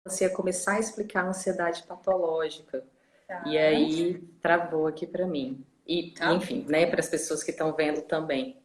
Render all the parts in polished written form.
você ia começar a explicar a ansiedade patológica. Tá. E aí travou aqui para mim. Tá. Enfim, né, para as pessoas que estão vendo também.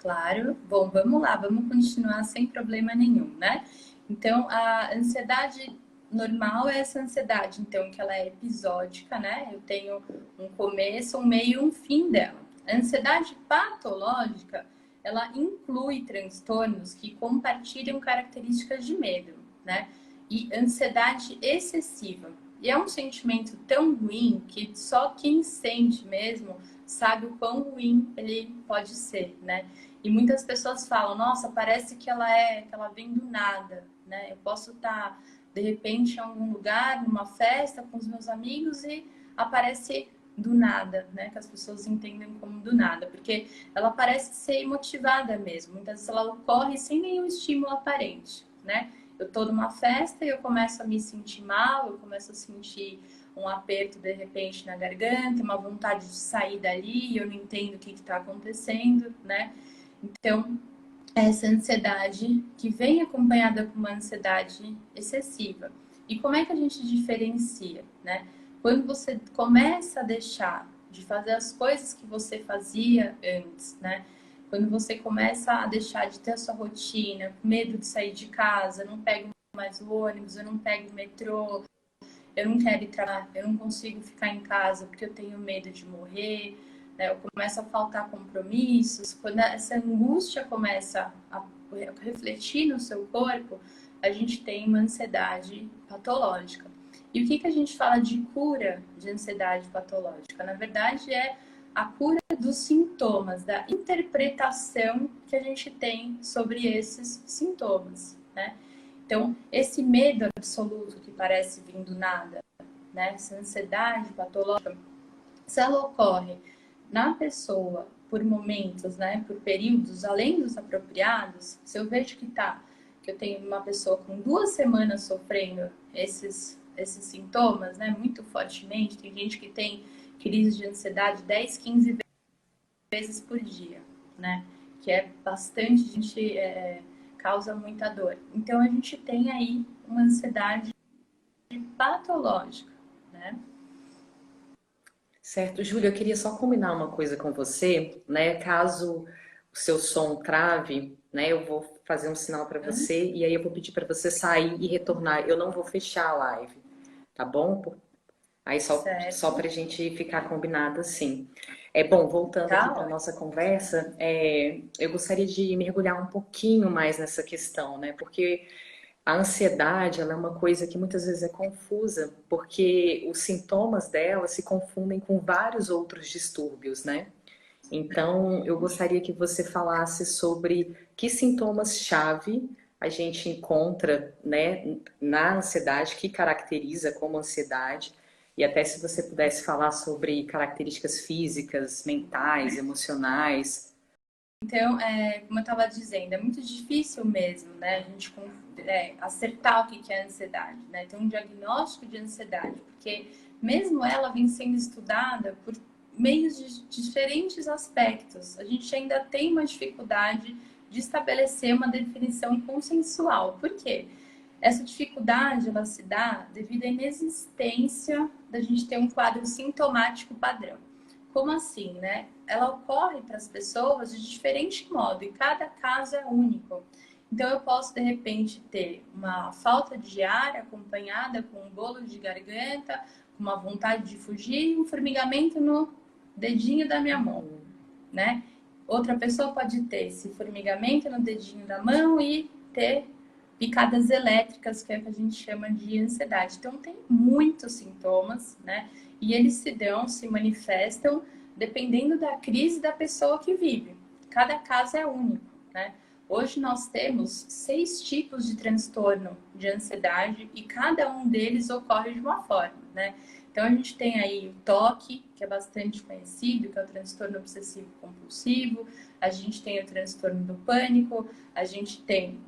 Claro. Bom, vamos lá, vamos continuar sem problema nenhum, né? Então, a ansiedade normal é essa ansiedade, então, que ela é episódica, né? Eu tenho um começo, um meio e um fim dela. A ansiedade patológica, ela inclui transtornos que compartilham características de medo, né? E ansiedade excessiva. E é um sentimento tão ruim que só quem sente mesmo sabe o quão ruim ele pode ser, né? E muitas pessoas falam, nossa, parece que ela vem do nada, né? Eu posso estar, de repente, em algum lugar, numa festa com os meus amigos e aparece do nada, né? Que as pessoas entendem como do nada, porque ela parece ser motivada mesmo. Muitas vezes ela ocorre sem nenhum estímulo aparente, né? Eu tô numa festa e eu começo a me sentir mal, eu começo a sentir um aperto de repente na garganta, uma vontade de sair dali, e eu não entendo o que está acontecendo, né? Então, essa ansiedade que vem acompanhada com uma ansiedade excessiva. E como é que a gente diferencia, né? Quando você começa a deixar de fazer as coisas que você fazia antes, né? Quando você começa a deixar de ter a sua rotina, medo de sair de casa, não pego mais o ônibus, eu não pego o metrô, eu não quero ir trabalhar, eu não consigo ficar em casa porque eu tenho medo de morrer, né? Eu começo a faltar compromissos. Quando essa angústia começa a refletir no seu corpo, a gente tem uma ansiedade patológica. E o que a gente fala de cura de ansiedade patológica? Na verdade, é a cura dos sintomas, da interpretação que a gente tem sobre esses sintomas, né? Então, esse medo absoluto que parece vir do nada, né? Essa ansiedade patológica, se ela ocorre na pessoa por momentos, né? Por períodos além dos apropriados, se eu vejo que eu tenho uma pessoa com 2 semanas sofrendo esses sintomas, né? Muito fortemente, tem gente que tem crise de ansiedade 10, 15 vezes por dia, né? Que é bastante, a gente causa muita dor. Então, a gente tem aí uma ansiedade patológica, né? Certo, Júlia, eu queria só combinar uma coisa com você, né? Caso o seu som trave, né? Eu vou fazer um sinal para você e aí eu vou pedir para você sair e retornar. Eu não vou fechar a live, tá bom? Aí só para a gente ficar combinado assim. É bom, voltando aqui para a nossa conversa, eu gostaria de mergulhar um pouquinho mais nessa questão, né? Porque a ansiedade, ela é uma coisa que muitas vezes é confusa, porque os sintomas dela se confundem com vários outros distúrbios, né? Então, eu gostaria que você falasse sobre que sintomas-chave a gente encontra, né, na ansiedade, que caracteriza como ansiedade, e até se você pudesse falar sobre características físicas, mentais, emocionais. Então, como eu estava dizendo, é muito difícil mesmo, né, a gente acertar o que é ansiedade, né, ter um diagnóstico de ansiedade, porque mesmo ela vem sendo estudada por meios de diferentes aspectos, a gente ainda tem uma dificuldade de estabelecer uma definição consensual. Por quê? Essa dificuldade, ela se dá devido à inexistência da gente ter um quadro sintomático padrão. Como assim, né? Ela ocorre para as pessoas de diferente modo e cada caso é único. Então, eu posso, de repente, ter uma falta de ar acompanhada com um bolo de garganta, com uma vontade de fugir e um formigamento no dedinho da minha mão, né? Outra pessoa pode ter esse formigamento no dedinho da mão e ter picadas elétricas, que é o que a gente chama de ansiedade. Então, tem muitos sintomas, né? E eles se manifestam dependendo da crise da pessoa que vive. Cada caso é único, né? Hoje nós temos 6 tipos de transtorno de ansiedade e cada um deles ocorre de uma forma, né? Então a gente tem aí o TOC, que é bastante conhecido, que é o transtorno obsessivo compulsivo, a gente tem o transtorno do pânico, a gente tem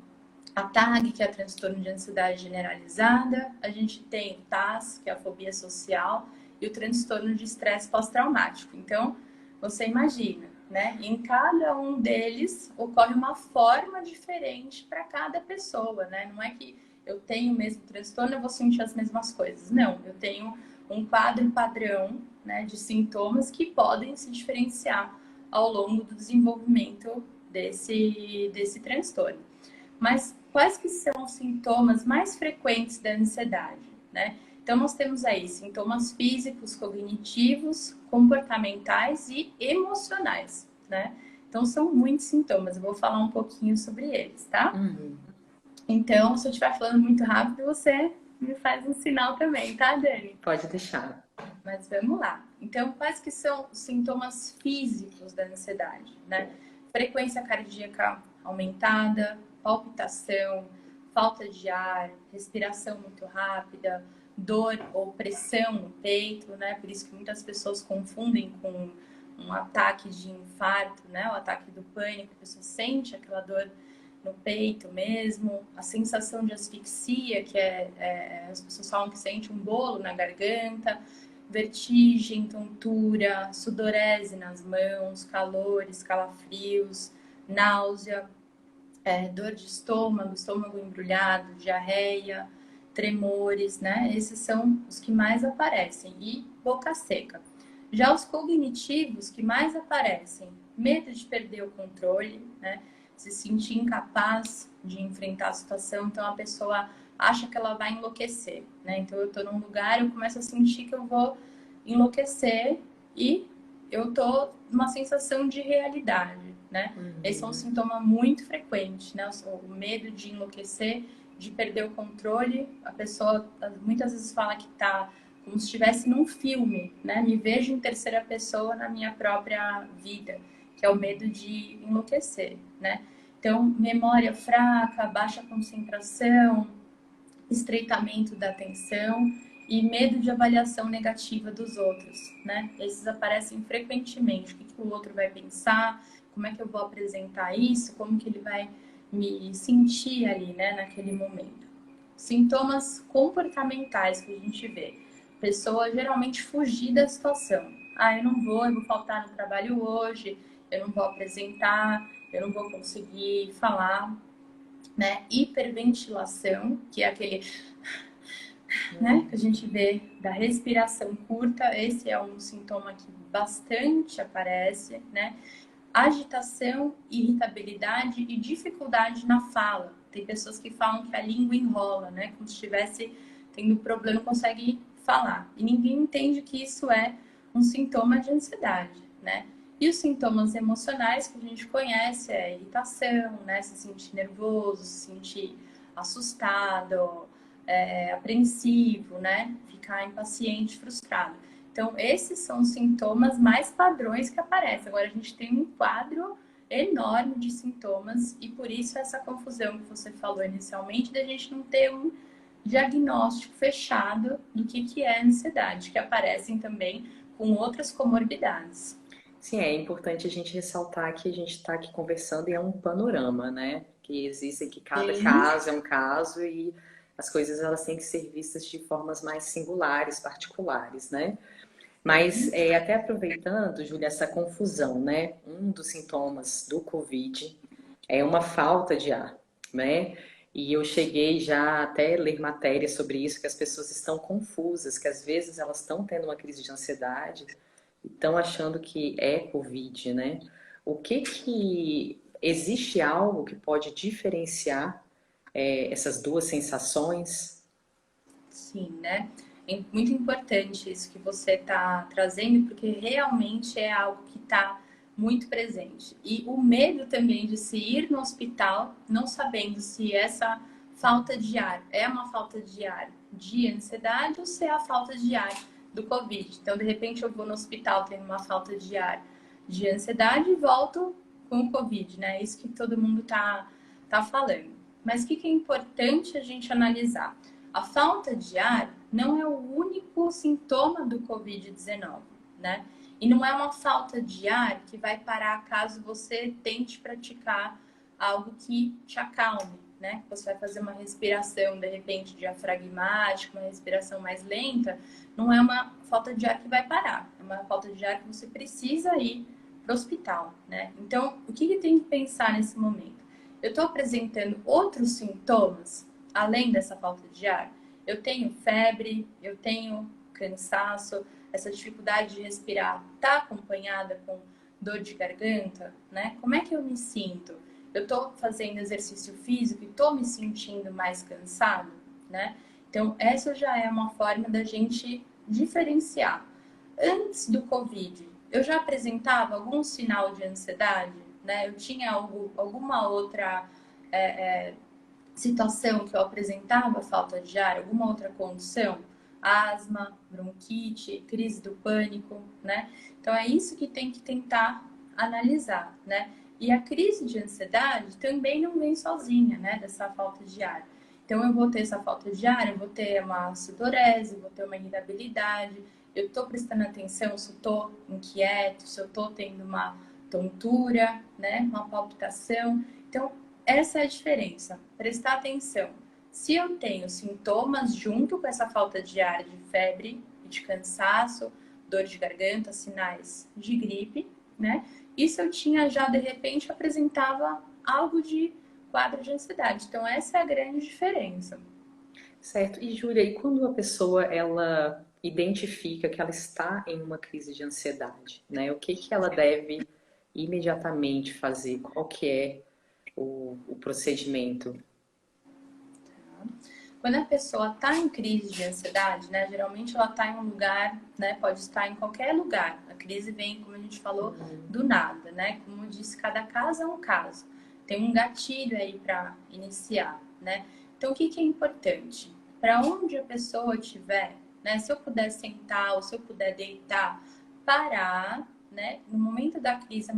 a TAG, que é o transtorno de ansiedade generalizada, a gente tem o TAS, que é a fobia social, e o transtorno de estresse pós-traumático. Então, você imagina, né? Em cada um deles ocorre uma forma diferente para cada pessoa, né? Não é que eu tenho o mesmo transtorno, eu vou sentir as mesmas coisas. Não, eu tenho um quadro padrão, né, de sintomas que podem se diferenciar ao longo do desenvolvimento desse transtorno. Mas quais que são os sintomas mais frequentes da ansiedade, né? Então, nós temos aí sintomas físicos, cognitivos, comportamentais e emocionais, né? Então, são muitos sintomas. Eu vou falar um pouquinho sobre eles, tá? Então, se eu estiver falando muito rápido, você me faz um sinal também, tá, Dani? Pode deixar. Mas vamos lá. Então, quais que são os sintomas físicos da ansiedade, né? Frequência cardíaca aumentada, palpitação, falta de ar, respiração muito rápida, dor ou pressão no peito, né? Por isso que muitas pessoas confundem com um ataque de infarto, né? O ataque do pânico, a pessoa sente aquela dor no peito mesmo, a sensação de asfixia, que as pessoas falam que sente um bolo na garganta, vertigem, tontura, sudorese nas mãos, calores, calafrios, náusea, dor de estômago, estômago embrulhado, diarreia, tremores, né? Esses são os que mais aparecem. E boca seca. Já os cognitivos que mais aparecem, medo de perder o controle, né? Se sentir incapaz de enfrentar a situação, então a pessoa acha que ela vai enlouquecer, né? Então eu tô num lugar, eu começo a sentir que eu vou enlouquecer e eu tô numa sensação de realidade, né? Esse é um sintoma muito frequente, né? O medo de enlouquecer, de perder o controle. A pessoa muitas vezes fala que tá como se estivesse num filme, né? Me vejo em terceira pessoa na minha própria vida, que é o medo de enlouquecer, né? Então, memória fraca, baixa concentração, estreitamento da atenção e medo de avaliação negativa dos outros, né? Esses aparecem frequentemente. O que o outro vai pensar? Como é que eu vou apresentar isso? Como que ele vai me sentir ali, né, naquele momento? Sintomas comportamentais que a gente vê. Pessoa geralmente fugir da situação. Ah, eu vou faltar no trabalho hoje, eu não vou apresentar, eu não vou conseguir falar, né? Hiperventilação, que é aquele, né, que a gente vê da respiração curta, esse é um sintoma que bastante aparece, né? Agitação, irritabilidade e dificuldade na fala. Tem pessoas que falam que a língua enrola, né? Como se estivesse tendo problema, não consegue falar. E ninguém entende que isso é um sintoma de ansiedade, né? E os sintomas emocionais que a gente conhece é irritação, né? Se sentir nervoso, se sentir assustado, apreensivo, né? Ficar impaciente, frustrado. Então, esses são os sintomas mais padrões que aparecem. Agora, a gente tem um quadro enorme de sintomas e por isso essa confusão que você falou inicialmente da gente não ter um diagnóstico fechado do que é ansiedade, que aparecem também com outras comorbidades. Sim, é importante a gente ressaltar que a gente está aqui conversando e é um panorama, né? Que existe que cada caso é um caso e as coisas elas têm que ser vistas de formas mais singulares, particulares, né? Mas até aproveitando, Júlia, essa confusão, né? Um dos sintomas do Covid é uma falta de ar, né? E eu cheguei já até a ler matérias sobre isso, que as pessoas estão confusas, que às vezes elas estão tendo uma crise de ansiedade e estão achando que é Covid, né? O que existe algo que pode diferenciar essas duas sensações? Sim, né? É muito importante isso que você está trazendo, porque realmente é algo que está muito presente. E o medo também de se ir no hospital, não sabendo se essa falta de ar é uma falta de ar de ansiedade ou se é a falta de ar do Covid. Então, de repente, eu vou no hospital tendo uma falta de ar de ansiedade e volto com o Covid, né? Isso que todo mundo tá falando. Mas o que é importante a gente analisar? A falta de ar não é o único sintoma do Covid-19, né? E não é uma falta de ar que vai parar caso você tente praticar algo que te acalme, né? Você vai fazer uma respiração, de repente, diafragmática, uma respiração mais lenta. Não é uma falta de ar que vai parar. É uma falta de ar que você precisa ir para o hospital, né? Então, o que tem que pensar nesse momento? Eu estou apresentando outros sintomas além dessa falta de ar? Eu tenho febre, eu tenho cansaço, essa dificuldade de respirar está acompanhada com dor de garganta, né? Como é que eu me sinto? Eu estou fazendo exercício físico e estou me sentindo mais cansado, né? Então, essa já é uma forma da gente diferenciar. Antes do Covid, eu já apresentava algum sinal de ansiedade, né? Eu tinha alguma outra situação que eu apresentava falta de ar, alguma outra condição? Asma, bronquite, crise do pânico, né? Então é isso que tem que tentar analisar, né? E a crise de ansiedade também não vem sozinha, né? Dessa falta de ar. Então eu vou ter essa falta de ar, eu vou ter uma sudorese, vou ter uma irritabilidade, eu tô prestando atenção se eu tô inquieto, se eu tô tendo uma tontura, né? Uma palpitação. Então, essa é a diferença. Prestar atenção. Se eu tenho sintomas junto com essa falta de ar, de febre, de cansaço, dor de garganta, sinais de gripe, né? E se eu tinha já, de repente, apresentava algo de quadro de ansiedade. Então, essa é a grande diferença. Certo. E Júlia, e quando a pessoa ela identifica que ela está em uma crise de ansiedade, né? O que que ela deve imediatamente fazer? Qual que é o procedimento? Quando a pessoa está em crise de ansiedade, né, geralmente ela está em um lugar, né, pode estar em qualquer lugar. A crise vem, como a gente falou, do nada, né? Como eu disse, cada caso é um caso. Tem um gatilho aí para iniciar, né? Então, o que que é importante? Para onde a pessoa estiver, né? Se eu puder sentar ou se eu puder deitar, parar, né? No momento da crise,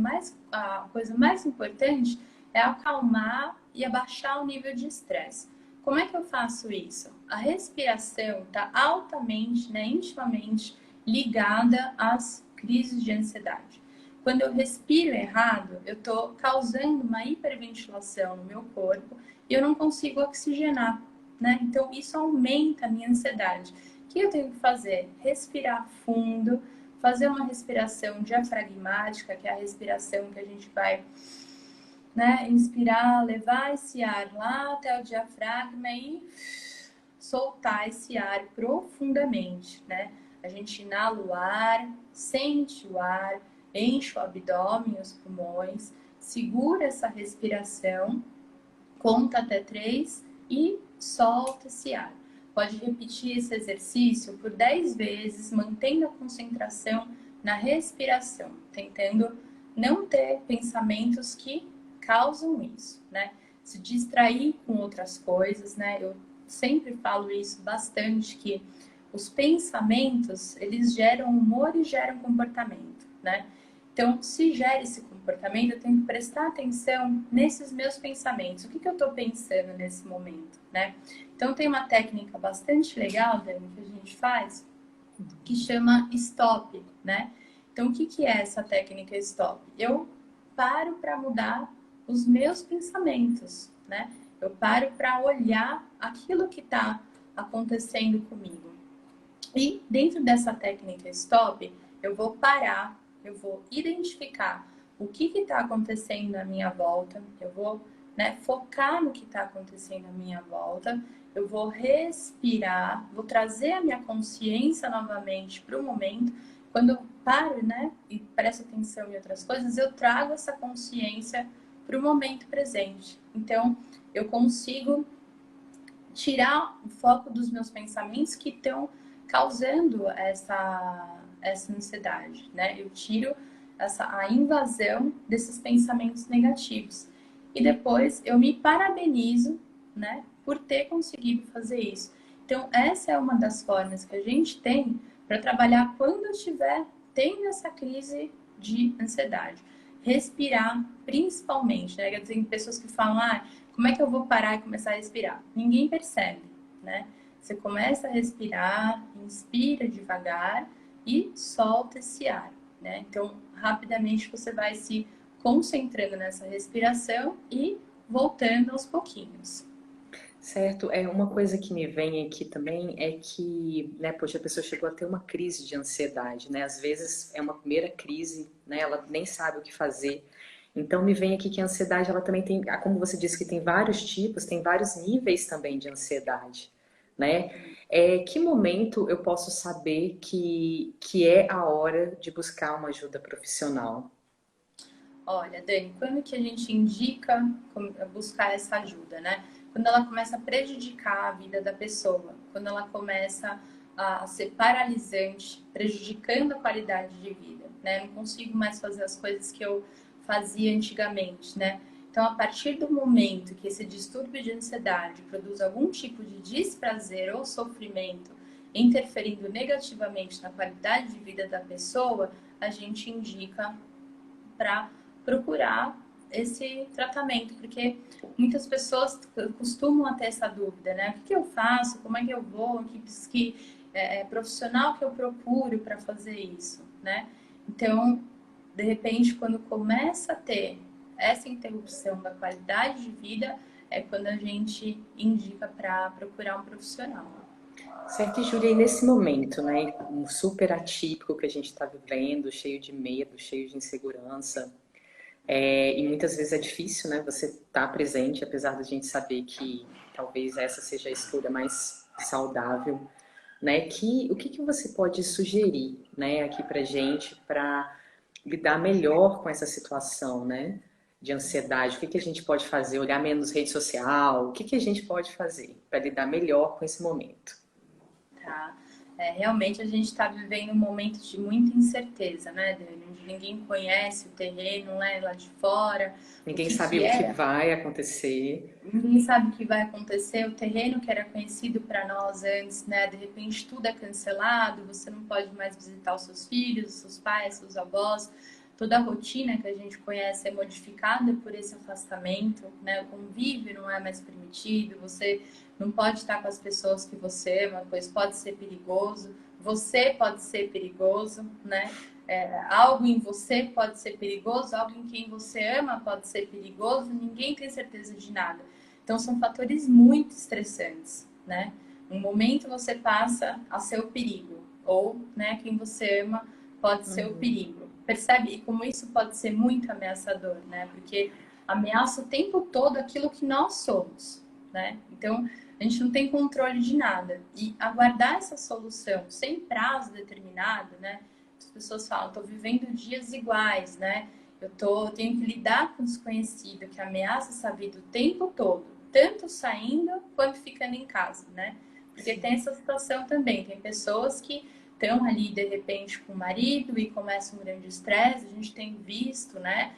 a coisa mais importante é acalmar e abaixar o nível de estresse. Como é que eu faço isso? A respiração está altamente, né, intimamente ligada às crises de ansiedade. Quando eu respiro errado, eu estou causando uma hiperventilação no meu corpo e eu não consigo oxigenar, né? Então isso aumenta a minha ansiedade. O que eu tenho que fazer? Respirar fundo, fazer uma respiração diafragmática, que é a respiração que a gente vai, né, inspirar, levar esse ar lá até o diafragma e soltar esse ar profundamente, né? A gente inala o ar, sente o ar, enche o abdômen, os pulmões, segura essa respiração, conta até 3 e solta esse ar. Pode repetir esse exercício por 10 vezes, mantendo a concentração na respiração, tentando não ter pensamentos que causam isso, né? Se distrair com outras coisas, né? Eu sempre falo isso bastante, que os pensamentos, eles geram humor e geram comportamento, né? Então, se gera esse comportamento, eu tenho que prestar atenção nesses meus pensamentos. O que eu estou pensando nesse momento, né? Então, tem uma técnica bastante legal, Dani, que a gente faz, que chama stop, né? Então, o que é essa técnica stop? Eu paro para mudar os meus pensamentos, né? Eu paro para olhar aquilo que está acontecendo comigo. E dentro dessa técnica stop, eu vou parar, eu vou identificar o que está acontecendo à minha volta, eu vou, né, focar no que está acontecendo à minha volta, eu vou respirar, vou trazer a minha consciência novamente para o momento. Quando eu paro, né, e presto atenção em outras coisas, eu trago essa consciência para o momento presente. Então, eu consigo tirar o foco dos meus pensamentos que estão causando essa ansiedade, né? Eu tiro a invasão desses pensamentos negativos. E depois eu me parabenizo, né, por ter conseguido fazer isso. Então, essa é uma das formas que a gente tem para trabalhar quando eu estiver tendo essa crise de ansiedade. Respirar, principalmente, né? Tem pessoas que falam, como é que eu vou parar e começar a respirar? Ninguém percebe, né? Você começa a respirar, inspira devagar e solta esse ar, né? Então, rapidamente você vai se concentrando nessa respiração e voltando aos pouquinhos. Certo, é uma coisa que me vem aqui também é que, né, poxa, a pessoa chegou a ter uma crise de ansiedade, né? Às vezes é uma primeira crise, né? Ela nem sabe o que fazer. Então me vem aqui que a ansiedade, ela também tem, como você disse que tem vários tipos, tem vários níveis também de ansiedade, né? Que momento eu posso saber que é a hora de buscar uma ajuda profissional? Olha, Dani, quando que a gente indica buscar essa ajuda, né? Quando ela começa a prejudicar a vida da pessoa, quando ela começa a ser paralisante, prejudicando a qualidade de vida, né? Não consigo mais fazer as coisas que eu fazia antigamente, né? Então, a partir do momento que esse distúrbio de ansiedade produz algum tipo de desprazer ou sofrimento, interferindo negativamente na qualidade de vida da pessoa, a gente indica para procurar esse tratamento, porque muitas pessoas costumam ter essa dúvida, né? O que eu faço? Como é que eu vou? Que profissional que eu procuro para fazer isso, né? Então, de repente, quando começa a ter essa interrupção da qualidade de vida, é quando a gente indica para procurar um profissional. Certo, e Júlia, e nesse momento, né, um super atípico que a gente está vivendo, cheio de medo, cheio de insegurança, e muitas vezes é difícil, né, você estar presente, apesar da gente saber que talvez essa seja a escolha mais saudável, né, o que você pode sugerir, né, aqui pra gente para lidar melhor com essa situação, né, de ansiedade? O que a gente pode fazer? Olhar menos rede social? O que a gente pode fazer para lidar melhor com esse momento? Tá? Realmente a gente está vivendo um momento de muita incerteza, né, Dani? Onde ninguém conhece o terreno, né, lá de fora, o Ninguém que sabe que o que é, vai acontecer. ninguém sabe o que vai acontecer, o terreno que era conhecido para nós antes, né, de repente tudo é cancelado, você não pode mais visitar os seus filhos, os seus pais, seus avós, toda a rotina que a gente conhece é modificada por esse afastamento, né, o convívio não é mais permitido, você não pode estar com as pessoas que você ama, pois pode ser perigoso. Você pode ser perigoso, né? Algo em você pode ser perigoso, algo em quem você ama pode ser perigoso. Ninguém tem certeza de nada. Então, são fatores muito estressantes, né? Um momento você passa a ser o perigo, ou, né, quem você ama pode ser o perigo. Percebe? E como isso pode ser muito ameaçador, né? Porque ameaça o tempo todo aquilo que nós somos, né? Então, a gente não tem controle de nada. E aguardar essa solução sem prazo determinado, né? As pessoas falam, estou vivendo dias iguais, né? Tenho que lidar com o desconhecido que ameaça essa vida o tempo todo, tanto saindo quanto ficando em casa, né? Porque tem essa situação também. Tem pessoas que estão ali, de repente, com o marido e começa um grande estresse. A gente tem visto, né?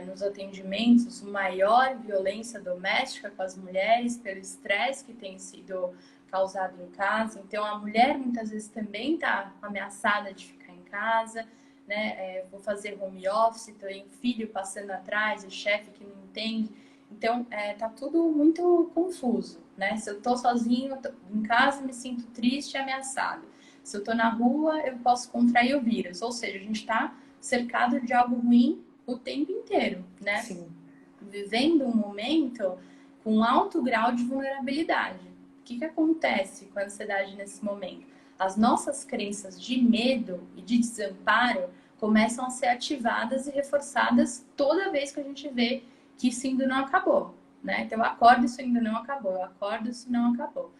Nos atendimentos, maior violência doméstica com as mulheres pelo estresse que tem sido causado em casa. Então, a mulher muitas vezes também está ameaçada de ficar em casa, né? Vou fazer home office, tem filho passando atrás, o chefe que não entende. Então, tá tudo muito confuso, né? Se eu tô sozinho em casa, me sinto triste e ameaçado. Se eu tô na rua, eu posso contrair o vírus. Ou seja, a gente está cercado de algo ruim o tempo inteiro, né? Sim. Vivendo um momento com alto grau de vulnerabilidade. O que acontece com a ansiedade nesse momento? As nossas crenças de medo e de desamparo começam a ser ativadas e reforçadas toda vez que a gente vê que isso ainda não acabou, né? Então, eu acordo, isso ainda não acabou, eu acordo, isso não acabou.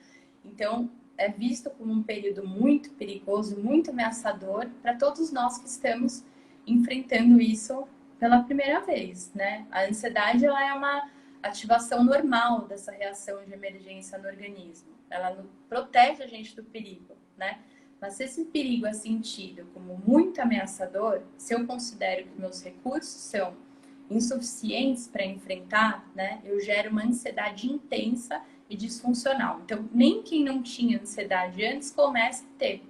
Então, é visto como um período muito perigoso, muito ameaçador para todos nós que estamos enfrentando isso pela primeira vez, né? A ansiedade, ela é uma ativação normal dessa reação de emergência no organismo. Ela protege a gente do perigo, né? Mas se esse perigo é sentido como muito ameaçador, se eu considero que meus recursos são insuficientes para enfrentar, né? Eu gero uma ansiedade intensa e disfuncional. Então, nem quem não tinha ansiedade antes começa a ter,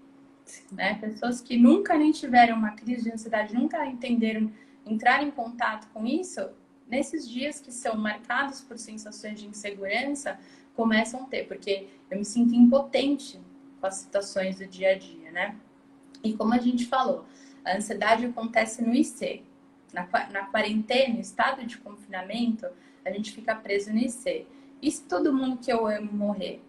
né? Pessoas que nunca nem tiveram uma crise de ansiedade, nunca entenderam entrar em contato com isso, nesses dias que são marcados por sensações de insegurança, começam a ter, porque eu me sinto impotente com as situações do dia a dia, né? E como a gente falou, a ansiedade acontece no IC. Na quarentena, no estado de confinamento, a gente fica preso no IC. E se todo mundo que eu amo morrer?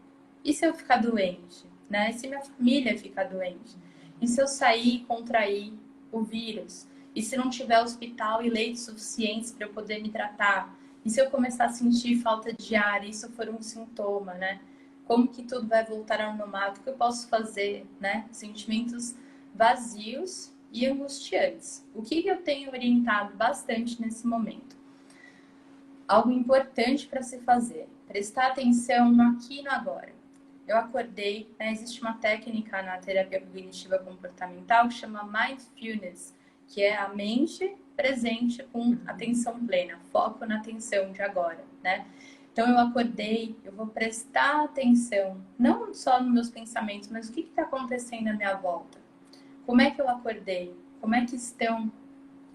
E se eu ficar doente? Né? E se minha família ficar doente? E se eu sair e contrair o vírus? E se não tiver hospital e leitos suficientes para eu poder me tratar? E se eu começar a sentir falta de ar, e isso for um sintoma, né? Como que tudo vai voltar ao normal? O que eu posso fazer, né? Sentimentos vazios e angustiantes. O que eu tenho orientado bastante nesse momento? Algo importante para se fazer. Prestar atenção no aqui e no agora. Eu acordei, né? Existe uma técnica na terapia cognitiva comportamental que chama Mindfulness, que é a mente presente com atenção plena, foco na atenção de agora, né? Então eu acordei, eu vou prestar atenção, não só nos meus pensamentos, mas o que está acontecendo à minha volta? Como é que eu acordei? Como é que estão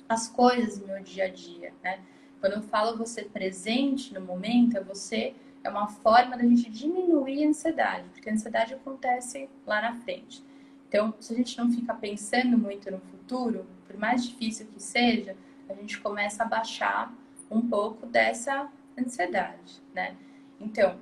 as coisas no meu dia a dia, né? Quando eu falo você presente no momento, é uma forma da gente diminuir a ansiedade, porque a ansiedade acontece lá na frente. Então, se a gente não fica pensando muito no futuro, por mais difícil que seja, a gente começa a baixar um pouco dessa ansiedade, né? Então,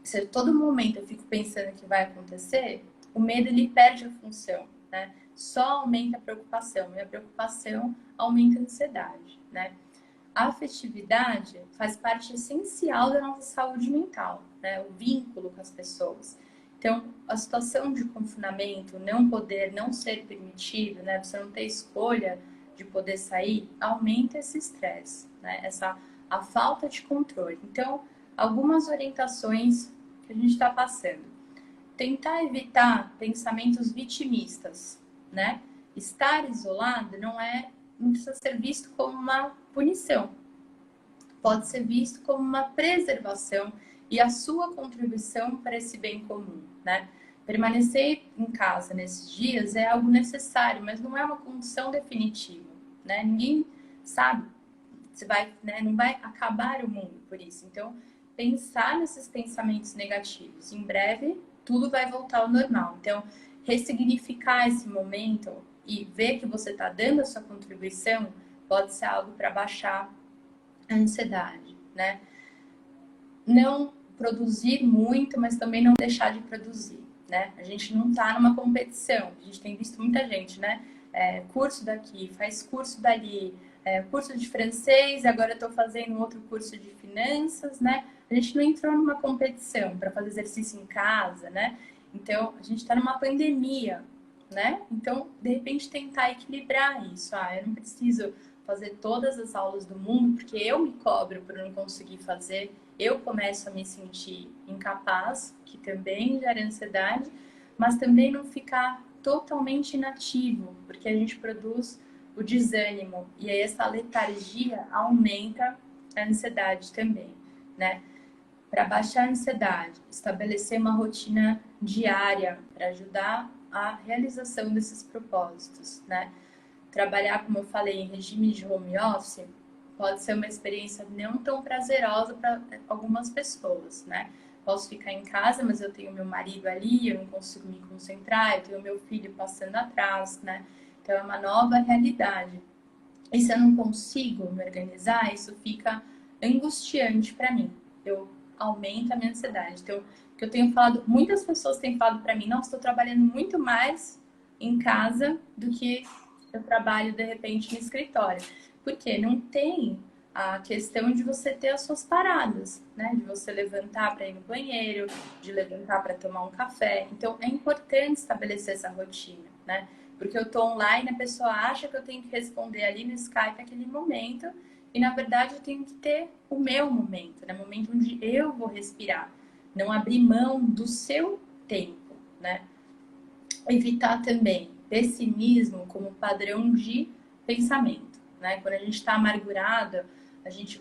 se a todo momento eu fico pensando que vai acontecer, o medo ele perde a função, né? Só aumenta a preocupação, e a preocupação aumenta a ansiedade, né? A afetividade faz parte essencial da nossa saúde mental, né? O vínculo com as pessoas. Então, a situação de confinamento, não poder, não ser permitido, né? Você não ter escolha de poder sair, aumenta esse estresse, né? A falta de controle. Então, algumas orientações que a gente está passando. Tentar evitar pensamentos vitimistas, né? Estar isolado não precisa ser visto como uma punição. Pode ser visto como uma preservação e a sua contribuição para esse bem comum, né? Permanecer em casa nesses dias é algo necessário, mas não é uma condição definitiva, né? Ninguém sabe se vai, né? Não vai acabar o mundo por isso. Então, pensar nesses pensamentos negativos. Em breve, tudo vai voltar ao normal. Então, ressignificar esse momento e ver que você está dando a sua contribuição pode ser algo para baixar a ansiedade, né? Não produzir muito, mas também não deixar de produzir, né? A gente não está numa competição. A gente tem visto muita gente, né? Curso daqui, faz curso dali, curso de francês, agora estou fazendo outro curso de finanças, né? A gente não entrou numa competição para fazer exercício em casa, né? Então, a gente está numa pandemia, né? Então, de repente, tentar equilibrar isso. Eu não preciso fazer todas as aulas do mundo, porque eu me cobro por não conseguir fazer, eu começo a me sentir incapaz, que também gera ansiedade, mas também não ficar totalmente inativo, porque a gente produz o desânimo, e aí essa letargia aumenta a ansiedade também, né? Para baixar a ansiedade, estabelecer uma rotina diária para ajudar a realização desses propósitos, né? Trabalhar, como eu falei, em regime de home office pode ser uma experiência não tão prazerosa para algumas pessoas, né? Posso ficar em casa, mas eu tenho meu marido ali, eu não consigo me concentrar, eu tenho meu filho passando atrás, né? Então é uma nova realidade. E se eu não consigo me organizar, isso fica angustiante para mim. Eu aumento a minha ansiedade. Então, que eu tenho falado, muitas pessoas têm falado para mim, não, estou trabalhando muito mais em casa do que eu trabalho de repente no escritório. Porque não tem a questão de você ter as suas paradas, né? De você levantar para ir no banheiro, de levantar para tomar um café. Então é importante estabelecer essa rotina, né? Porque eu tô online, a pessoa acha que eu tenho que responder ali no Skype naquele momento, e na verdade eu tenho que ter o meu momento, né? O momento onde eu vou respirar, não abrir mão do seu tempo, né? Evitar também pessimismo como padrão de pensamento, né? Quando a gente está amargurado,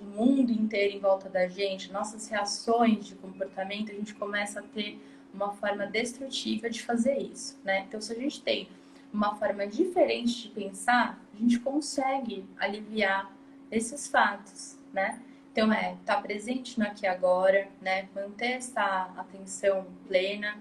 o mundo inteiro em volta da gente, nossas reações de comportamento, a gente começa a ter uma forma destrutiva de fazer isso, né? Então, se a gente tem uma forma diferente de pensar, a gente consegue aliviar esses fatos, né? Então, estar presente no aqui e agora, né? Manter essa atenção plena,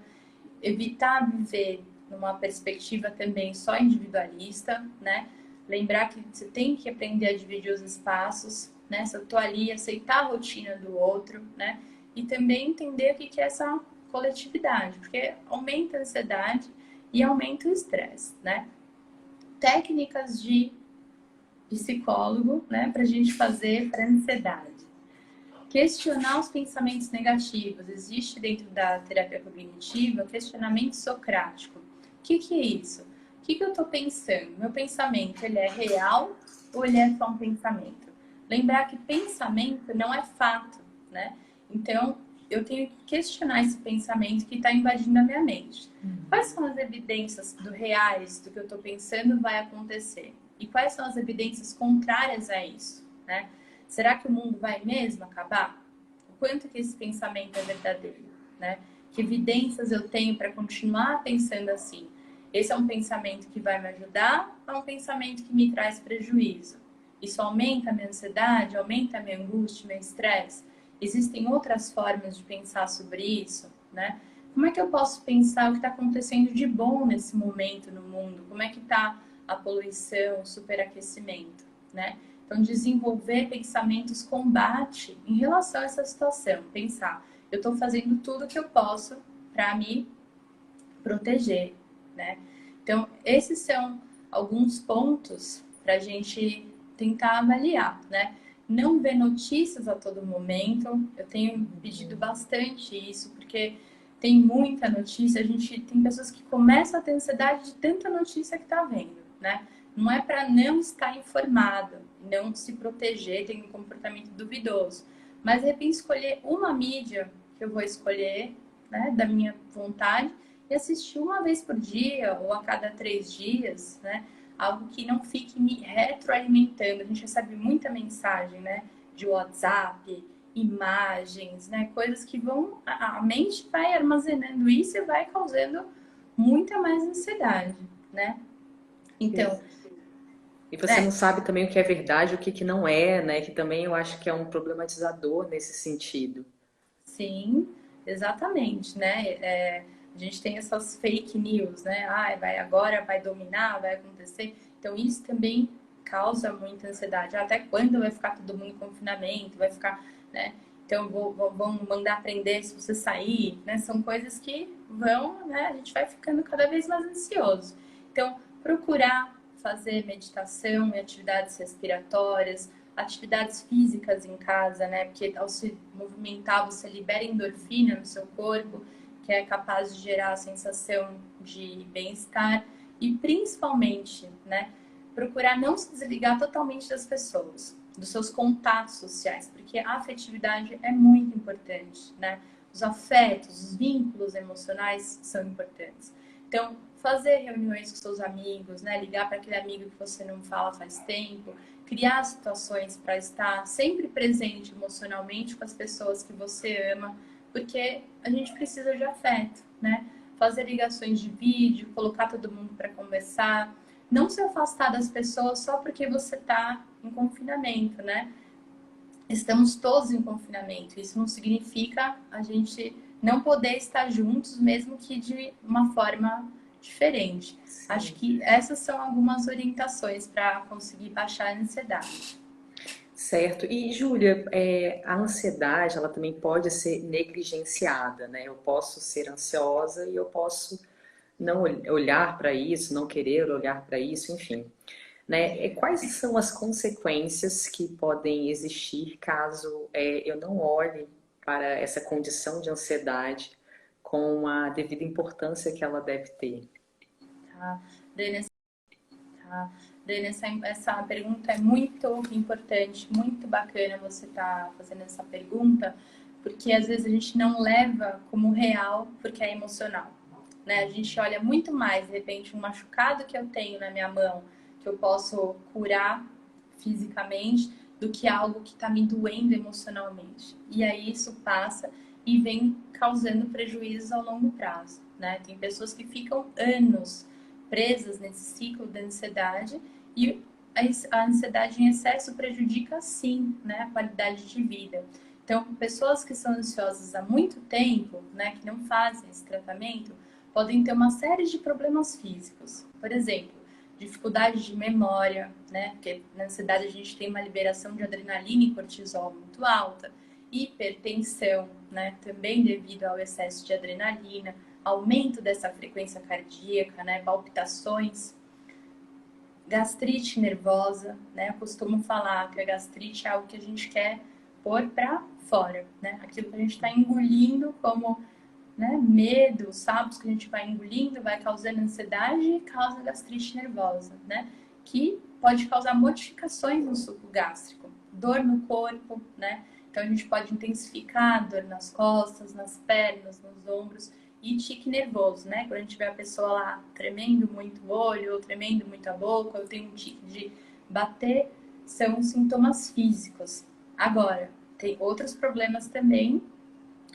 evitar viver numa perspectiva também só individualista, né? Lembrar que você tem que aprender a dividir os espaços, né? Se eu tô ali, aceitar a rotina do outro, né? E também entender o que é essa coletividade, porque aumenta a ansiedade e aumenta o estresse, né? Técnicas de psicólogo, né, para a gente fazer para ansiedade. Questionar os pensamentos negativos. Existe dentro da terapia cognitiva questionamento socrático. O que é isso? O que eu estou pensando? Meu pensamento, ele é real ou ele é só um pensamento? Lembrar que pensamento não é fato, né? Então, eu tenho que questionar esse pensamento que está invadindo a minha mente. Quais são as evidências do reais do que eu estou pensando vai acontecer? E quais são as evidências contrárias a isso, né? Será que o mundo vai mesmo acabar? O quanto que esse pensamento é verdadeiro, né? Que evidências eu tenho para continuar pensando assim? Esse é um pensamento que vai me ajudar ou é um pensamento que me traz prejuízo? Isso aumenta a minha ansiedade, aumenta a minha angústia, meu estresse? Existem outras formas de pensar sobre isso, né? Como é que eu posso pensar o que está acontecendo de bom nesse momento no mundo? Como é que está a poluição, o superaquecimento, né? Então, desenvolver pensamentos combate em relação a essa situação. Pensar, eu estou fazendo tudo o que eu posso para me proteger, né? Então, esses são alguns pontos para a gente tentar avaliar, né? Não ver notícias a todo momento. Eu tenho pedido bastante isso, porque tem muita notícia. A gente tem pessoas que começam a ter ansiedade de tanta notícia que está vendo, né? Não é para não estar informado, não se proteger, ter um comportamento duvidoso. Mas, de repente, escolher uma mídia que eu vou escolher, né, da minha vontade, e assistir uma vez por dia ou a cada 3 dias, né? Algo que não fique me retroalimentando. A gente recebe muita mensagem, né? De WhatsApp, imagens, né? Coisas que vão... A mente vai armazenando isso e vai causando muita mais ansiedade, né? Então... E você não sabe também o que é verdade, o que não é, né? Que também eu acho que é um problematizador nesse sentido. Sim, exatamente, né? A gente tem essas fake news, né? Agora vai dominar, vai acontecer. Então, isso também causa muita ansiedade. Até quando vai ficar todo mundo em confinamento? Vai ficar, né? Então, vão mandar prender se você sair, né? São coisas que vão, né? A gente vai ficando cada vez mais ansioso. Então, procurar fazer meditação e atividades respiratórias, atividades físicas em casa, né? Porque ao se movimentar, você libera endorfina no seu corpo, que é capaz de gerar a sensação de bem-estar e principalmente, né? Procurar não se desligar totalmente das pessoas, dos seus contatos sociais, porque a afetividade é muito importante, né? Os afetos, os vínculos emocionais são importantes. Então, fazer reuniões com seus amigos, né? Ligar para aquele amigo que você não fala faz tempo, criar situações para estar sempre presente emocionalmente com as pessoas que você ama, porque a gente precisa de afeto, né? Fazer ligações de vídeo, colocar todo mundo para conversar, não se afastar das pessoas só porque você está em confinamento, né? Estamos todos em confinamento. Isso não significa a gente não poder estar juntos, mesmo que de uma forma diferente. Sim. Acho que essas são algumas orientações para conseguir baixar a ansiedade. Certo. E, Júlia, a ansiedade, ela também pode ser negligenciada, né? Eu posso ser ansiosa e eu posso não olhar para isso, não querer olhar para isso, enfim. Né? Quais são as consequências que podem existir caso eu não olhe para essa condição de ansiedade com a devida importância que ela deve ter? Tá? Tá? Dani, essa pergunta é muito importante, muito bacana você estar fazendo essa pergunta, porque às vezes a gente não leva como real porque é emocional, né? A gente olha muito mais, de repente, um machucado que eu tenho na minha mão, que eu posso curar fisicamente, do que algo que está me doendo emocionalmente. E aí isso passa e vem causando prejuízos ao longo prazo, né? Tem pessoas que ficam anos presas nesse ciclo da ansiedade e a ansiedade em excesso prejudica sim, né, a qualidade de vida. Então, pessoas que são ansiosas há muito tempo, né, que não fazem esse tratamento, podem ter uma série de problemas físicos. Por exemplo, dificuldade de memória, né, porque na ansiedade a gente tem uma liberação de adrenalina e cortisol muito alta, hipertensão, né, também devido ao excesso de adrenalina, aumento dessa frequência cardíaca, né, palpitações, gastrite nervosa, né? Eu costumo falar que a gastrite é algo que a gente quer pôr para fora, né? Aquilo que a gente está engolindo como, né, medo, sapos que a gente vai engolindo, vai causando ansiedade e causa gastrite nervosa, né? Que pode causar modificações no suco gástrico, dor no corpo, né? Então a gente pode intensificar a dor nas costas, nas pernas, nos ombros e tique nervoso, né? Quando a gente vê a pessoa lá tremendo muito o olho, ou tremendo muito a boca, ou tem um tique de bater, são sintomas físicos. Agora, tem outros problemas também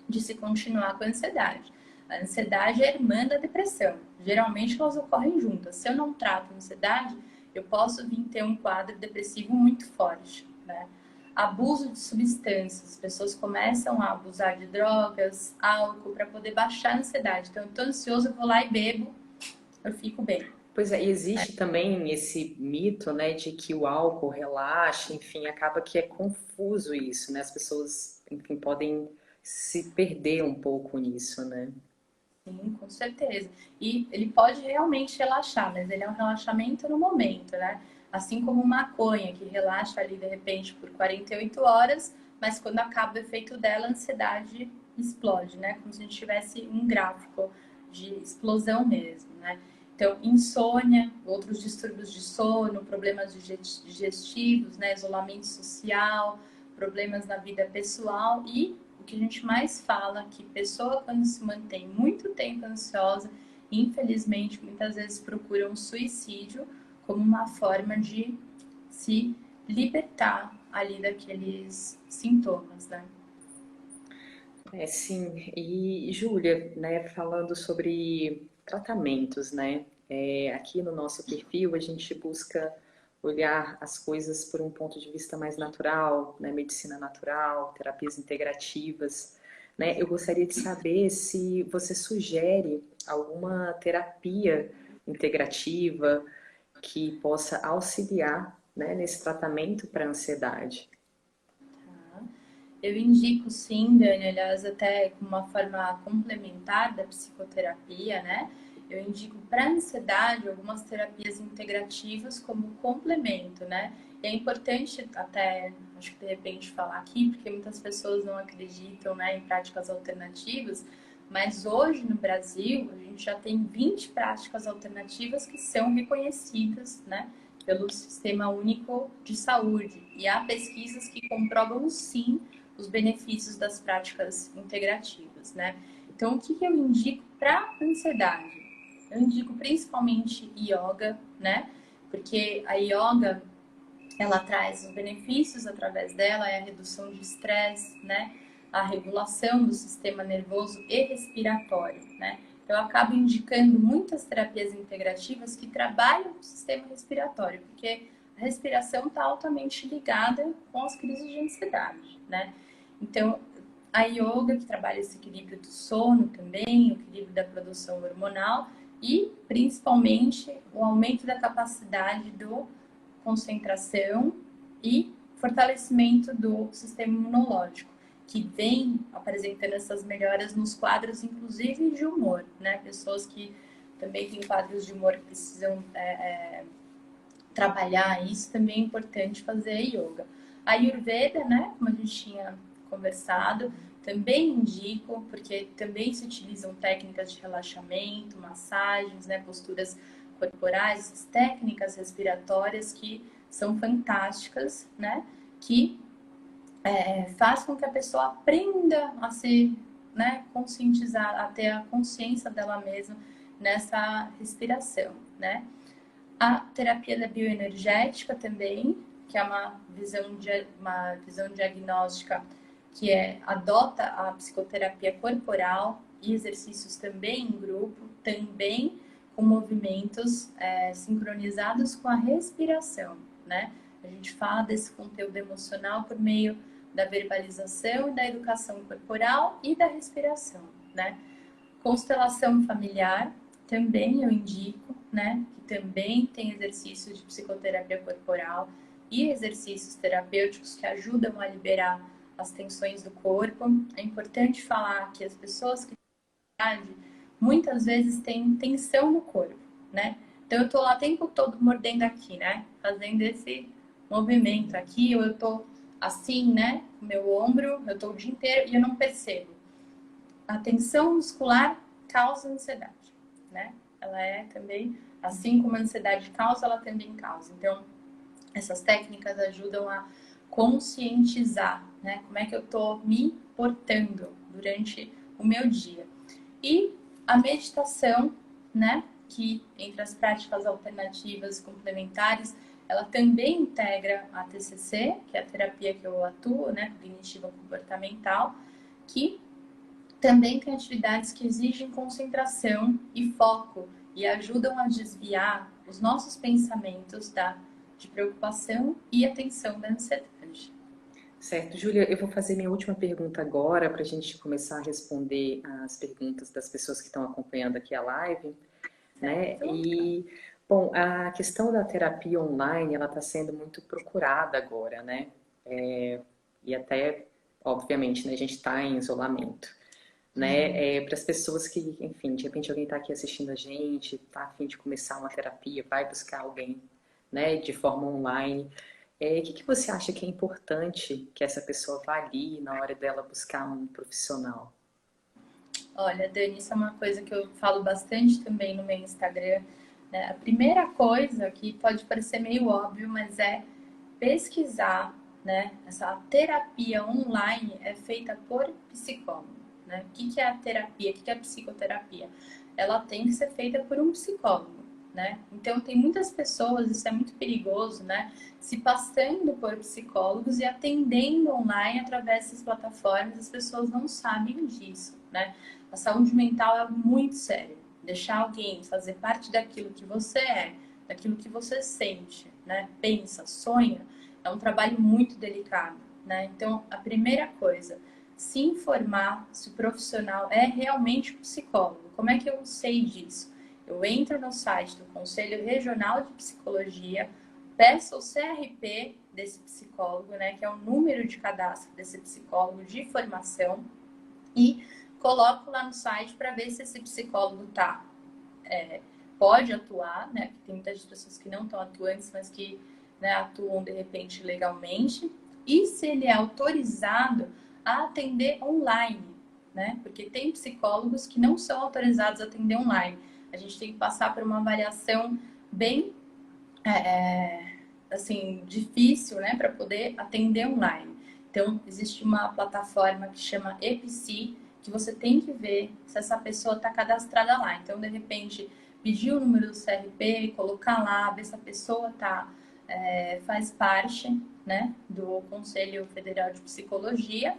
de se continuar com a ansiedade. A ansiedade é irmã da depressão. Geralmente elas ocorrem juntas. Se eu não trato a ansiedade, eu posso vir ter um quadro depressivo muito forte, né? Abuso de substâncias. As pessoas começam a abusar de drogas, álcool, para poder baixar a ansiedade. Então, eu tô ansioso, eu vou lá e bebo, eu fico bem. Pois é, e existe também esse mito, né, de que o álcool relaxa, enfim, acaba que é confuso isso, né? As pessoas, enfim, podem se perder um pouco nisso, né? Sim, com certeza. E ele pode realmente relaxar, mas ele é um relaxamento no momento, né? Assim como maconha, que relaxa ali de repente por 48 horas, mas quando acaba o efeito dela, a ansiedade explode, né? Como se a gente tivesse um gráfico de explosão mesmo, né? Então, insônia, outros distúrbios de sono, problemas digestivos, né? Isolamento social, problemas na vida pessoal e o que a gente mais fala que pessoa quando se mantém muito tempo ansiosa, infelizmente muitas vezes procura um suicídio como uma forma de se libertar ali daqueles sintomas, né? É, sim. E, Júlia, né, falando sobre tratamentos, né? Aqui no nosso perfil a gente busca olhar as coisas por um ponto de vista mais natural, né? Medicina natural, terapias integrativas, né? Eu gostaria de saber se você sugere alguma terapia integrativa que possa auxiliar, né, nesse tratamento para a ansiedade. Eu indico sim, Dani, aliás, até como uma forma complementar da psicoterapia, né? Eu indico para ansiedade algumas terapias integrativas como complemento, né? E é importante até, acho que de repente falar aqui, porque muitas pessoas não acreditam, né, em práticas alternativas, mas hoje no Brasil a gente já tem 20 práticas alternativas que são reconhecidas, né, pelo Sistema Único de Saúde. E há pesquisas que comprovam sim os benefícios das práticas integrativas, né? Então, o que eu indico para ansiedade? Eu indico principalmente yoga, né? Porque a yoga, ela traz os benefícios através dela, é a redução de estresse, né? A regulação do sistema nervoso e respiratório, né? Então, eu acabo indicando muitas terapias integrativas que trabalham o sistema respiratório, porque a respiração está altamente ligada com as crises de ansiedade, né? Então, a yoga, que trabalha esse equilíbrio do sono também, o equilíbrio da produção hormonal e, principalmente, o aumento da capacidade do concentração e fortalecimento do sistema imunológico, que vem apresentando essas melhoras nos quadros, inclusive de humor, né? Pessoas que também têm quadros de humor que precisam trabalhar isso, também é importante fazer yoga. A Ayurveda, né, como a gente tinha conversado, também indico, porque também se utilizam técnicas de relaxamento, massagens, né, posturas corporais, essas técnicas respiratórias que são fantásticas, né, que faz com que a pessoa aprenda a se, né, conscientizar, a ter a consciência dela mesma nessa respiração, né. A terapia da bioenergética também, que é uma visão diagnóstica que adota a psicoterapia corporal e exercícios também em grupo, também com movimentos sincronizados com a respiração, né? A gente fala desse conteúdo emocional por meio da verbalização e da educação corporal e da respiração, né? Constelação familiar, também eu indico, né? Que também tem exercícios de psicoterapia corporal e exercícios terapêuticos que ajudam a liberar as tensões do corpo. É importante falar que as pessoas que têm ansiedade muitas vezes têm tensão no corpo, né? Então eu tô lá o tempo todo mordendo aqui, né? Fazendo esse movimento aqui, ou eu tô assim, né? Meu ombro, eu tô o dia inteiro e eu não percebo. A tensão muscular causa ansiedade, né? Ela é também, assim como a ansiedade causa, ela também causa. Então, essas técnicas ajudam a conscientizar, né? Como é que eu tô me portando durante o meu dia. E a meditação, né? Que entre as práticas alternativas complementares, ela também integra a TCC, que é a terapia que eu atuo, né? Cognitiva comportamental, que também tem atividades que exigem concentração e foco e ajudam a desviar os nossos pensamentos de preocupação e atenção da ansiedade. Certo, Júlia, eu vou fazer minha última pergunta agora para a gente começar a responder as perguntas das pessoas que estão acompanhando aqui a live, né? Certo? E, bom, a questão da terapia online, ela está sendo muito procurada agora, né? E até, obviamente, né, a gente está em isolamento, né? Para as pessoas que, enfim, de repente alguém está aqui assistindo a gente, está a fim de começar uma terapia, vai buscar alguém, né, de forma online. O que que você acha que é importante que essa pessoa avalie na hora dela buscar um profissional? Olha, Dani, isso é uma coisa que eu falo bastante também no meu Instagram, né? A primeira coisa que pode parecer meio óbvio, mas é pesquisar, né? Essa terapia online é feita por psicólogo, né? O que é a terapia? O que é a psicoterapia? Ela tem que ser feita por um psicólogo, né? Então tem muitas pessoas, isso é muito perigoso, né? Se passando por psicólogos e atendendo online através dessas plataformas, as pessoas não sabem disso, né? A saúde mental é muito séria. Deixar alguém fazer parte daquilo que você é, daquilo que você sente, né? Pensa, sonha, é um trabalho muito delicado, né? Então, a primeira coisa, se informar se o profissional é realmente um psicólogo. Como é que eu sei disso? Eu entro no site do Conselho Regional de Psicologia, peço o CRP desse psicólogo, né, que é o número de cadastro desse psicólogo de formação, e coloco lá no site para ver se esse psicólogo pode atuar, né? Porque tem muitas pessoas que não estão atuantes, mas que, né, atuam de repente legalmente. E se ele é autorizado a atender online, né? Porque tem psicólogos que não são autorizados a atender online. A gente tem que passar por uma avaliação bem assim, difícil, né, para poder atender online. Então, existe uma plataforma que chama EPSI, que você tem que ver se essa pessoa está cadastrada lá. Então, de repente, pedir o número do CRP, colocar lá, ver se a pessoa faz parte, né, do Conselho Federal de Psicologia,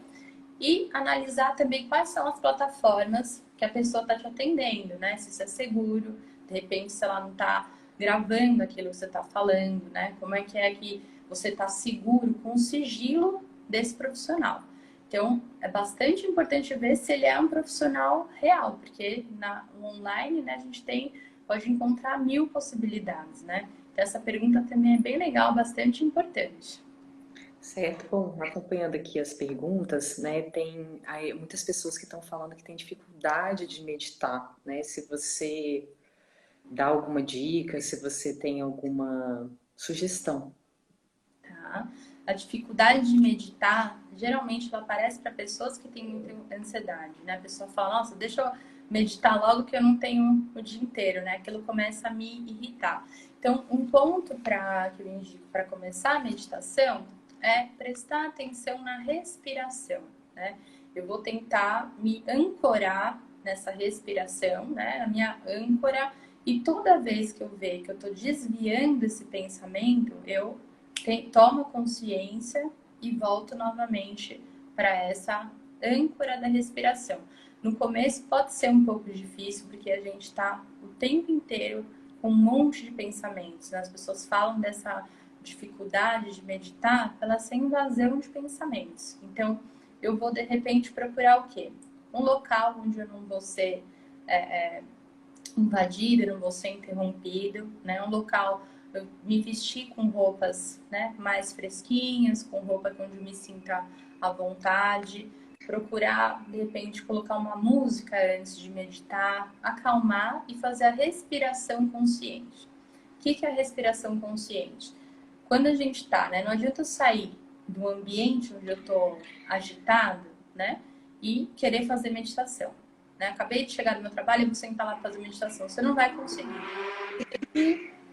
e analisar também quais são as plataformas que a pessoa está te atendendo, né? Se isso é seguro, de repente, se ela não está gravando aquilo que você está falando, né? Como é que você está seguro com o sigilo desse profissional. Então, é bastante importante ver se ele é um profissional real, porque no online, né, a gente pode encontrar 1000 possibilidades, né? Então, essa pergunta também é bem legal, bastante importante. Certo, bom, acompanhando aqui as perguntas, né, tem aí muitas pessoas que estão falando que tem dificuldade de meditar, né? Se você dá alguma dica, se você tem alguma sugestão. Tá? A dificuldade de meditar, geralmente ela aparece para pessoas que têm muita ansiedade, né? A pessoa fala, nossa, deixa eu meditar logo que eu não tenho o dia inteiro, né? Aquilo começa a me irritar. Então, um ponto que eu indico para começar a meditação é prestar atenção na respiração, né? Eu vou tentar me ancorar nessa respiração, né? A minha âncora, e toda vez que eu ver que eu estou desviando esse pensamento, eu tomo consciência e volto novamente para essa âncora da respiração. No começo pode ser um pouco difícil, porque a gente está o tempo inteiro com um monte de pensamentos, né? As pessoas falam dessa dificuldade de meditar pela essa invasão de pensamentos. Então, eu vou de repente procurar o quê? Um local onde eu não vou ser invadido, eu não vou ser interrompido, né? Um local, eu me vestir com roupas, né, mais fresquinhas, com roupa onde eu me sinta à vontade, procurar, de repente, colocar uma música antes de meditar, acalmar e fazer a respiração consciente. que é a respiração consciente? Quando a gente tá, né? Não adianta eu sair do ambiente onde eu tô agitado, né? E querer fazer meditação, né? Acabei de chegar no meu trabalho e vou sentar lá para fazer meditação. Você não vai conseguir.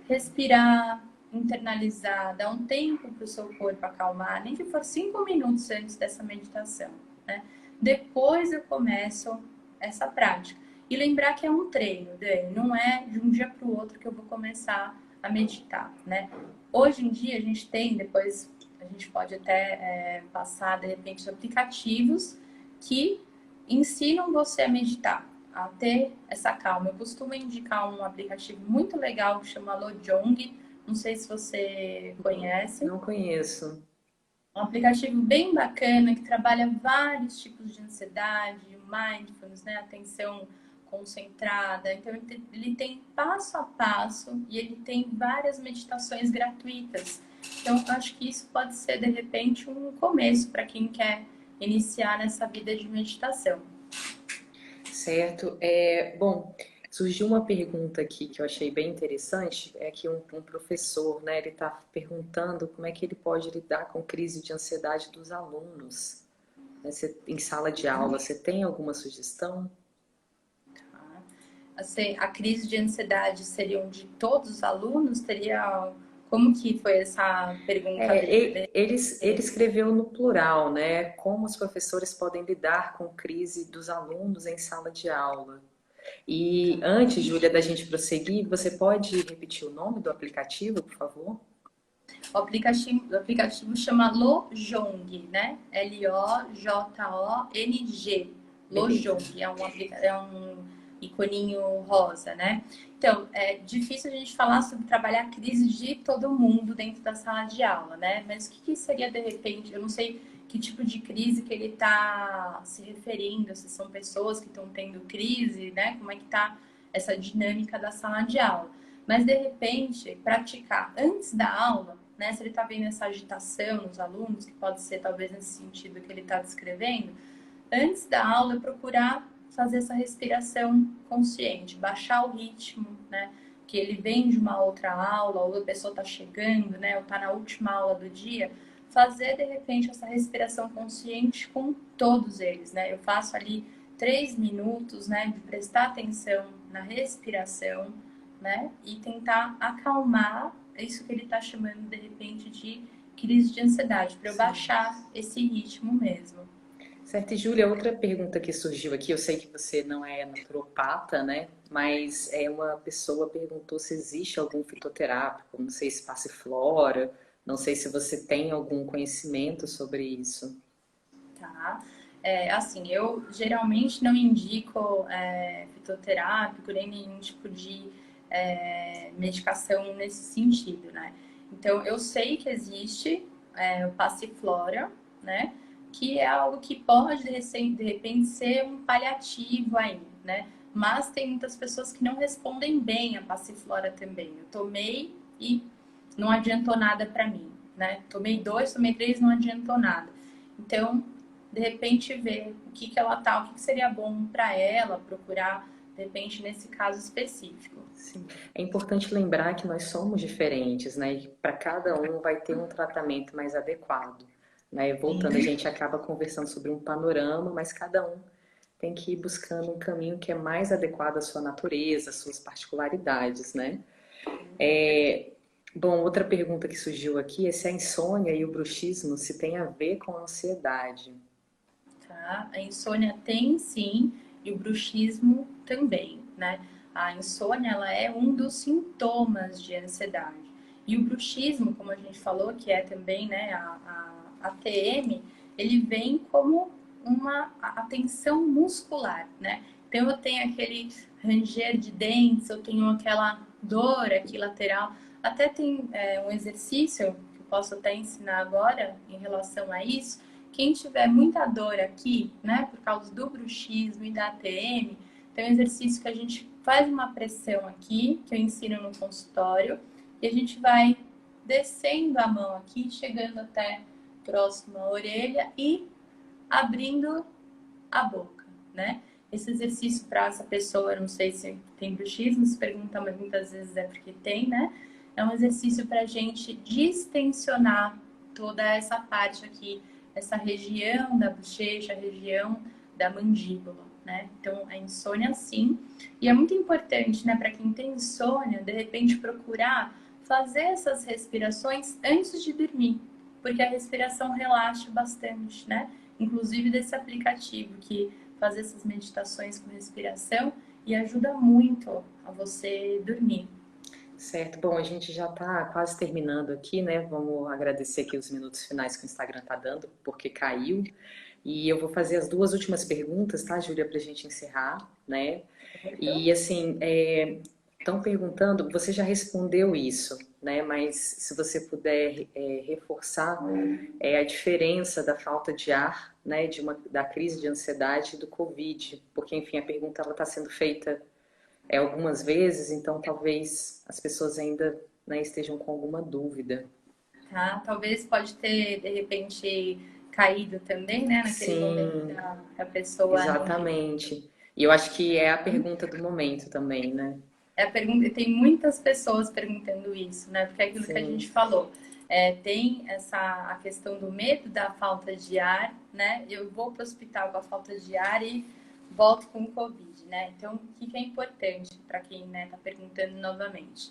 Respirar, internalizar, dar um tempo para o seu corpo acalmar, nem que for 5 minutos antes dessa meditação, né? Depois eu começo essa prática. E lembrar que é um treino, Dani, não é de um dia para o outro que eu vou começar a meditar, né? Hoje em dia a gente tem, depois a gente pode até passar, de repente, aplicativos que ensinam você a meditar, a ter essa calma. Eu costumo indicar um aplicativo muito legal que chama Lojong. Não sei se você conhece. Não conheço. Um aplicativo bem bacana que trabalha vários tipos de ansiedade, mindfulness, né? Atenção concentrada. Então ele tem passo a passo e ele tem várias meditações gratuitas. Então acho que isso pode ser de repente um começo para quem quer iniciar nessa vida de meditação. Certo. Bom, surgiu uma pergunta aqui que eu achei bem interessante, é que um professor, né, ele está perguntando como é que ele pode lidar com crise de ansiedade dos alunos, né, em sala de aula. Você tem alguma sugestão? Assim, a crise de ansiedade seriam de todos os alunos? Teria... Como que foi essa pergunta dele? Ele escreveu no plural, né? Como os professores podem lidar com crise dos alunos em sala de aula. E antes, Júlia, da gente prosseguir, você pode repetir o nome do aplicativo, por favor? O aplicativo chama Lojong, né? Lojong. Lojong é um iconinho rosa, né? Então, é difícil a gente falar sobre trabalhar a crise de todo mundo dentro da sala de aula, né? Mas o que seria, de repente, eu não sei que tipo de crise que ele está se referindo, se são pessoas que estão tendo crise, né? Como é que está essa dinâmica da sala de aula. Mas, de repente, praticar antes da aula, né? Se ele está vendo essa agitação nos alunos, que pode ser talvez nesse sentido que ele está descrevendo, antes da aula, procurar fazer essa respiração consciente, baixar o ritmo, né? Que ele vem de uma outra aula, ou a pessoa está chegando, né? Ou está na última aula do dia, fazer de repente essa respiração consciente com todos eles, né? Eu faço ali 3 minutos, né? De prestar atenção na respiração, né? E tentar acalmar isso que ele está chamando de repente de crise de ansiedade, para eu baixar esse ritmo mesmo. Certo, e Júlia, outra pergunta que surgiu aqui, eu sei que você não é naturopata, né? Mas uma pessoa perguntou se existe algum fitoterápico, não sei se passiflora, não sei se você tem algum conhecimento sobre isso. Tá? Assim, eu geralmente não indico fitoterápico nem nenhum tipo de medicação nesse sentido, né? Então, eu sei que existe o passiflora, né? Que é algo que pode, de repente, ser um paliativo aí, né? Mas tem muitas pessoas que não respondem bem a passiflora também. Eu tomei e não adiantou nada para mim, né? Tomei 2, tomei 3, não adiantou nada. Então, de repente, ver o que ela tá, o que seria bom para ela, procurar, de repente, nesse caso específico. Sim. É importante lembrar que nós somos diferentes, né? E para cada um vai ter um tratamento mais adequado, né? Voltando, a gente acaba conversando sobre um panorama, mas cada um tem que ir buscando um caminho que é mais adequado à sua natureza, às suas particularidades, né? Bom, outra pergunta que surgiu aqui é se a insônia e o bruxismo se tem a ver com a ansiedade. Tá? A insônia tem sim, e o bruxismo também, né? A insônia, ela é um dos sintomas de ansiedade. E o bruxismo, como a gente falou, que é também, né, a TM, ele vem como uma tensão muscular, né? Então eu tenho aquele ranger de dentes, eu tenho aquela dor aqui lateral. Até tem um exercício que eu posso até ensinar agora em relação a isso. Quem tiver muita dor aqui, né, por causa do bruxismo e da ATM, tem um exercício que a gente faz uma pressão aqui, que eu ensino no consultório, e a gente vai descendo a mão aqui, chegando até próximo à orelha e abrindo a boca, né? Esse exercício para essa pessoa, eu não sei se tem bruxismo, se pergunta, mas muitas vezes é porque tem, né? é um exercício para a gente distensionar toda essa parte aqui, essa região da bochecha, a região da mandíbula, né? Então, a insônia sim. E é muito importante, né, para quem tem insônia, de repente procurar fazer essas respirações antes de dormir, porque a respiração relaxa bastante, né? Inclusive desse aplicativo que faz essas meditações com respiração e ajuda muito a você dormir. Certo. Bom, a gente já está quase terminando aqui, né? Vamos agradecer aqui os minutos finais que o Instagram está dando, porque caiu. E eu vou fazer as duas últimas perguntas, tá, Júlia, para a gente encerrar, né? E assim, estão perguntando, você já respondeu isso, né? Mas se você puder reforçar a diferença da falta de ar, né? Da crise de ansiedade e do Covid, porque enfim a pergunta ela está sendo feita algumas vezes, então talvez as pessoas ainda, né, estejam com alguma dúvida. Tá? Talvez pode ter, de repente, caído também, né? Naquele momento Sim, que a pessoa não viu. exatamente. E eu acho que é a pergunta do momento também, né? É a pergunta, tem muitas pessoas perguntando isso, né? Porque é aquilo que a Sim, gente falou. Tem a questão do medo da falta de ar, né? Eu vou para o hospital com a falta de ar e volto com o Covid, né? Então, o que é importante para quem está perguntando novamente?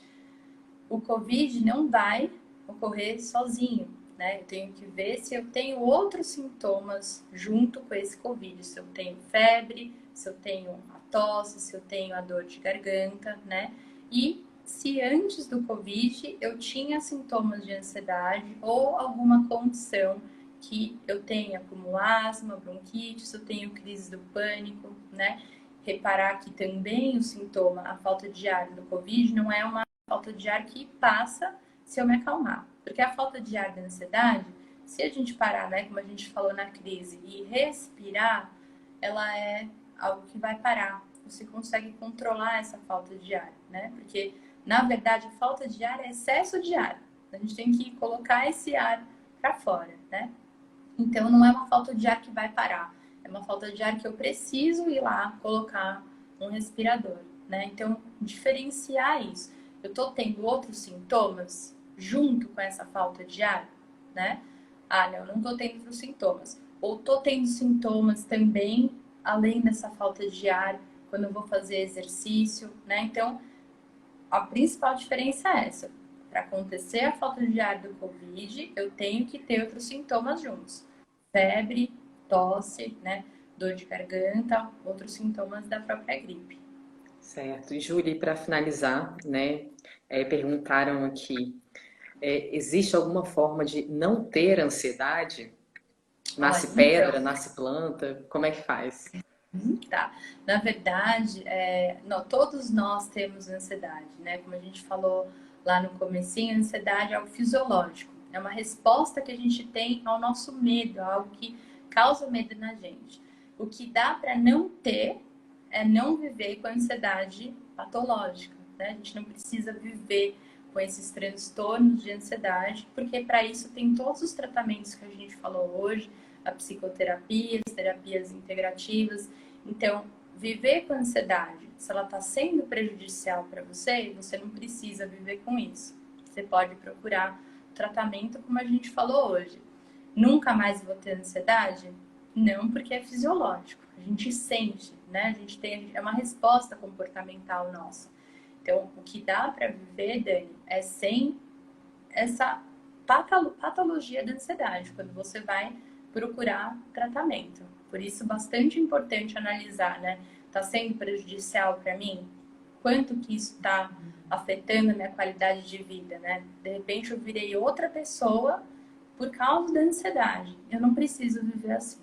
O Covid não vai ocorrer sozinho, né? Eu tenho que ver se eu tenho outros sintomas junto com esse Covid, se eu tenho febre, se eu tenho a tosse, se eu tenho a dor de garganta, né? E se antes do Covid eu tinha sintomas de ansiedade ou alguma condição que eu tenha, como asma, bronquite, se eu tenho crise do pânico, né? Reparar que também o sintoma, a falta de ar do Covid, não é uma falta de ar que passa se eu me acalmar. Porque a falta de ar da ansiedade, se a gente parar, né, como a gente falou na crise, e respirar, ela é algo que vai parar. Você consegue controlar essa falta de ar, né? Porque, na verdade, a falta de ar é excesso de ar. A gente tem que colocar esse ar para fora, né? Então, não é uma falta de ar que vai parar. É uma falta de ar que eu preciso ir lá colocar um respirador, né? Então, diferenciar isso. Eu tô tendo outros sintomas junto com essa falta de ar, né? Ah, não tô tendo outros sintomas. Ou tô tendo sintomas também, além dessa falta de ar, quando eu vou fazer exercício, né? Então, a principal diferença é essa. Para acontecer a falta de ar do Covid, eu tenho que ter outros sintomas juntos. Febre, tosse, né? Dor de garganta, outros sintomas da própria gripe. certo. E Júlia, para finalizar, né, perguntaram aqui, existe alguma forma de não ter ansiedade? Olha, Nasce então, pedra, nasce planta? Como é que faz? tá. Na verdade, todos nós temos ansiedade, né? Como a gente falou lá no comecinho, a ansiedade é algo fisiológico. É uma resposta que a gente tem ao nosso medo, algo que causa medo na gente. O que dá para não ter é não viver com ansiedade patológica, né? A gente não precisa viver com esses transtornos de ansiedade, porque para isso tem todos os tratamentos que a gente falou hoje, a psicoterapia, as terapias integrativas. Então, viver com ansiedade, se ela está sendo prejudicial para você, você não precisa viver com isso. Você pode procurar tratamento, como a gente falou hoje. Nunca mais vou ter ansiedade? Não, porque é fisiológico. A gente sente, né? A gente tem, é uma resposta comportamental nossa. Então, o que dá para viver, Dani, é sem essa patologia da ansiedade, quando você vai procurar tratamento. Por isso, bastante importante analisar, né? Está sendo prejudicial para mim? Quanto que isso está afetando a minha qualidade de vida, né? De repente eu virei outra pessoa por causa da ansiedade. Eu não preciso viver assim,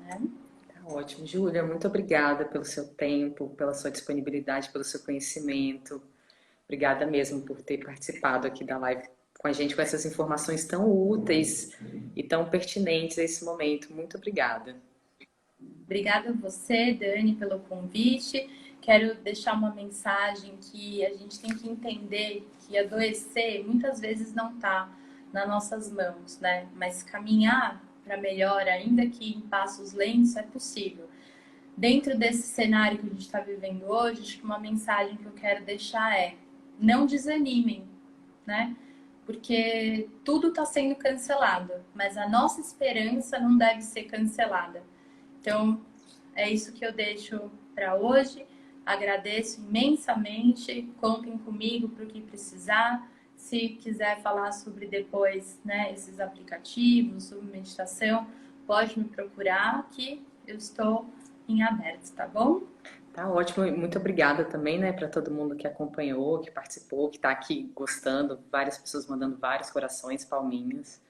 né? Tá ótimo. Júlia, muito obrigada pelo seu tempo, pela sua disponibilidade, pelo seu conhecimento. Obrigada mesmo por ter participado aqui da live com a gente, com essas informações tão úteis e tão pertinentes a esse momento. Muito obrigada. Obrigada a você, Dani, pelo convite. Quero deixar uma mensagem que a gente tem que entender que adoecer muitas vezes não está nas nossas mãos, né? Mas caminhar para melhor, ainda que em passos lentos, é possível. Dentro desse cenário que a gente está vivendo hoje, acho que uma mensagem que eu quero deixar é: não desanimem, né? Porque tudo está sendo cancelado, mas a nossa esperança não deve ser cancelada. Então, é isso que eu deixo para hoje. Agradeço imensamente. Contem comigo para o que precisar. Se quiser falar sobre depois, né, esses aplicativos, sobre meditação, pode me procurar que eu estou em aberto, tá bom? Tá ótimo, e muito obrigada também, né, para todo mundo que acompanhou, que participou, que está aqui gostando, várias pessoas mandando vários corações, palminhas.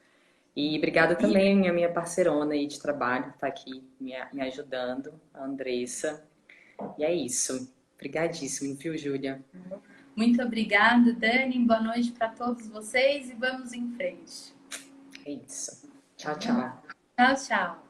E obrigada também a minha parceirona aí de trabalho, que tá aqui me ajudando, a Andressa. E é isso. Obrigadíssimo, viu, Júlia? Muito obrigada, Dani. Boa noite para todos vocês e vamos em frente. É isso. Tchau, tchau. Tchau, tchau.